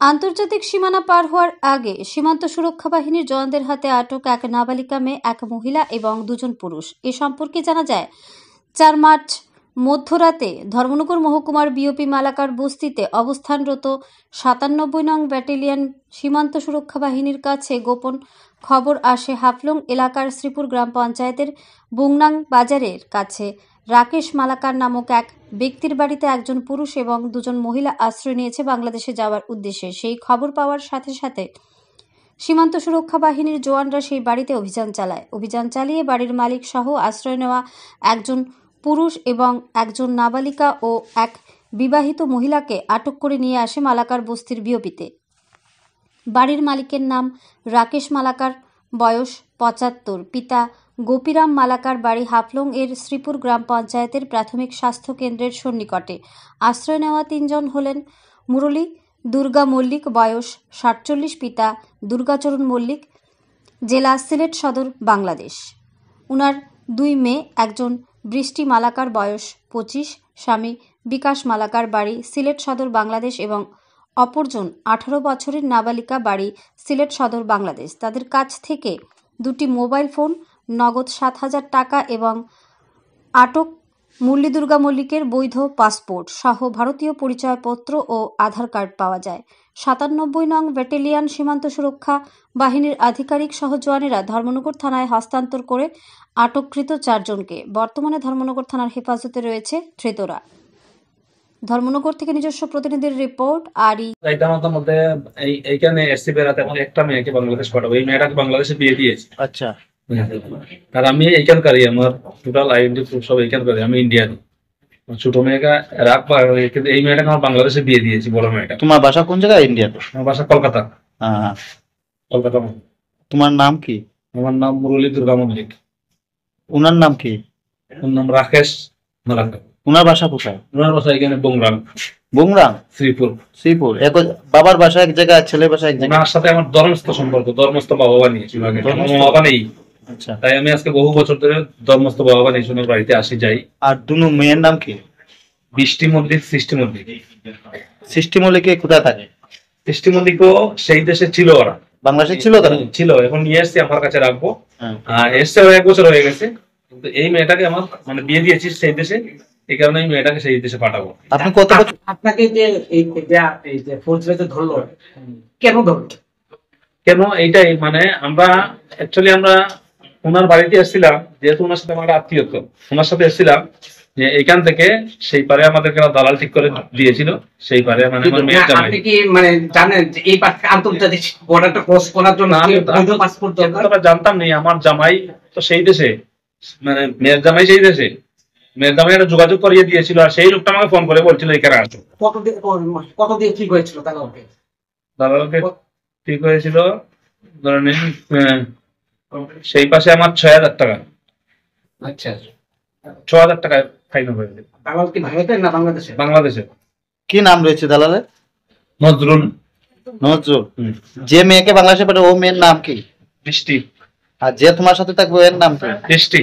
আন্তর্জাতিক সীমানা পার হওয়ার আগে সীমান্ত সুরক্ষা বাহিনীর জওয়ানদের হাতে আটক এক নাবালিকা মেয়ে, এক মহিলা এবং দুজন পুরুষ। এ সম্পর্কে জানা যায় 4 মার্চ মধ্যরাতে ধর্মনগর মহকুমার বিওপি মালাকার বস্তিতে অবস্থানরত 97 নং ব্যাটালিয়ন সীমান্ত সুরক্ষা বাহিনীর কাছে গোপন খবর আসে হাফলং এলাকার শ্রীপুর গ্রাম পঞ্চায়েতের বুংনাং বাজারের কাছে রাকেশ মালাকার নামক এক ব্যক্তির বাড়িতে একজন পুরুষ এবং দুজন মহিলা আশ্রয় নিয়েছে বাংলাদেশে যাওয়ার উদ্দেশ্যে। সেই খবর পাওয়ার সাথে সাথে সীমান্ত সুরক্ষা বাহিনীর জওয়ানরা সেই বাড়িতে অভিযান চালিয়ে বাড়ির মালিক সহ আশ্রয় নেওয়া একজন পুরুষ এবং একজন নাবালিকা ও এক বিবাহিত মহিলাকে আটক করে নিয়ে আসে মালাকার বস্তির বিওপিতে। বাড়ির মালিকের নাম রাকেশ মালাকার, বয়স 75, পিতা গোপীরাম মালাকার, বাড়ি হাফলং এর শ্রীপুর গ্রাম পঞ্চায়েতের প্রাথমিক স্বাস্থ্য কেন্দ্রের সন্নিকটে। আশ্রয় নেওয়া 3 জন হলেন মুরলী দুর্গা মল্লিক, বয়স 47, পিতা দুর্গাচরণ মল্লিক, জেলা সিলেট সদর, বাংলাদেশ। উনার 2 মেয়ে, একজন বৃষ্টি মালাকার, বয়স 25, স্বামী বিকাশ মালাকার, বাড়ি সিলেট সদর, বাংলাদেশ এবং অপরজন 18 বছরের নাবালিকা, বাড়ি সিলেট সদর, বাংলাদেশ। তাদের কাছ থেকে 2টি মোবাইল ফোন, নগদ 7,000 টাকা এবং আটক মুরলী দুর্গা মল্লিকের বৈধ পাসপোর্ট সহ ভারতীয় পরিচয়পত্র ও আধার কার্ড পাওয়া যায়। 97 নং ব্যাটালিয়ন সীমান্ত সুরক্ষা বাহিনীর আধিকারিক সহ জওয়ানেরা ধর্মনগর থানায় হস্তান্তর করে আটককৃত 4 জনকে। বর্তমানে ধর্মনগর থানার হেফাজতে রয়েছে ধৃতরা। ধর্মনগর থেকে নিজস্ব প্রতিনিধির রিপোর্ট। মধ্যে এইখানে এসসি বেরাতে আমার একটা মেয়েকে বাংলাদেশ পাঠাবো। এই মেয়েটাকে বাংলাদেশে বিয়ে দিয়েছি। আচ্ছা। আর আমি এইখানকারই, আমার টোটাল আইডেন্টি প্রুফ সব এইখানকারই, আমি ইন্ডিয়ান। ছোট মেয়েকে রাখবা, কিন্তু এই মেয়েটাকে আমার বাংলাদেশে বিয়ে দিয়েছি, বড় মেয়েটা। তোমার বাসা কোন জায়গায়? ইন্ডিয়া? আমার বাসা কলকাতা। কলকাতা। তোমার নাম কি? আমার নাম মুরলী দুর্গা মল্লিক। উনার নাম কি? ওর নাম রাকেশ মালাকার। উনার বাসা কোথায়? উনার বাসা এখানে বুংরাং। বুংরাং, শ্রীপুর। শ্রীপুর। বাবার বাসা এক জায়গায়, ছেলের বাসা এক জায়গায়। ওনার সাথে আমার ধর্মস্থ সম্পর্ক, ধর্মস্থ বাবা বানিয়েছি। বাবা নেই। আচ্ছা। তাই আমি আজকে বহু বছর ধরে ধর্মস্থ বাবা বানিয়েছি, ওনার বাড়িতে আসি যাই। আর দুনো মেয়ের নাম কি? বৃষ্টি মল্লিক, সৃষ্টি মল্লিক। সৃষ্টি মল্লিক কোথায় থাকে? সৃষ্টি মল্লিকও সেই দেশে ছিল, ওরা বাংলাদেশে ছিল, তারা ছিল। এখন নিয়ে এসছি, আমার কাছে রাখবো। এসছে 1 বছর হয়ে গেছে, কিন্তু এই মেয়েটাকে আমার মানে বিয়ে দিয়েছি সেই দেশে, এই কারণে এই মেয়েটাকে সেই দেশে পাঠাবো। আপনি কত বছর? আপনাকে যে এই যে ফৌজদারিতে ধরলো, কেন ধরলো? কেন এইটাই মানে আমরা অ্যাকচুয়ালি আমরা ওনার বাড়িতে এসেছিলাম, যেহেতু ওনার সাথে আমার আত্মীয়ত্ব, ওনার সাথে এসেছিলাম যে এইখান থেকে সেই পারে আমাদেরকে দালাল ঠিক করে দিয়েছিল, সেই পারে মানে আমার মেয়ের জামাই। আপনি কি মানে জানেন যে এই আন্তর্জাতিক বর্ডারটা ক্রস করার জন্য বৈধ পাসপোর্ট দরকার? আমরা জানতাম না। আমার জামাই তো সেই দেশে, মানে মেয়ের জামাই সেই দেশে, মেয়ের জামাই একটা যোগাযোগ করিয়ে দিয়েছিল, আর সেই লোকটা আমাকে ফোন করে বলছিল এখানে আসো। কত দিয়ে ঠিক হয়েছিল দালালকে? দালালকে ঠিক হয়েছিল ধরে নিন সেই পাশে আমার 6,000 টাকা। আচ্ছা, 6,000 টাকা ফাইন হয়েছে। দালাল কি ভারতের না বাংলাদেশে? বাংলাদেশে। কি নাম রয়েছে দালালের? নজরুল। নজরুল। যে মেয়েকে বাংলাদেশে পাঠাবে ও মেয়ের নাম কি? বৃষ্টি। আর যে তোমার সাথে থাকবে এর নাম কি? বৃষ্টি।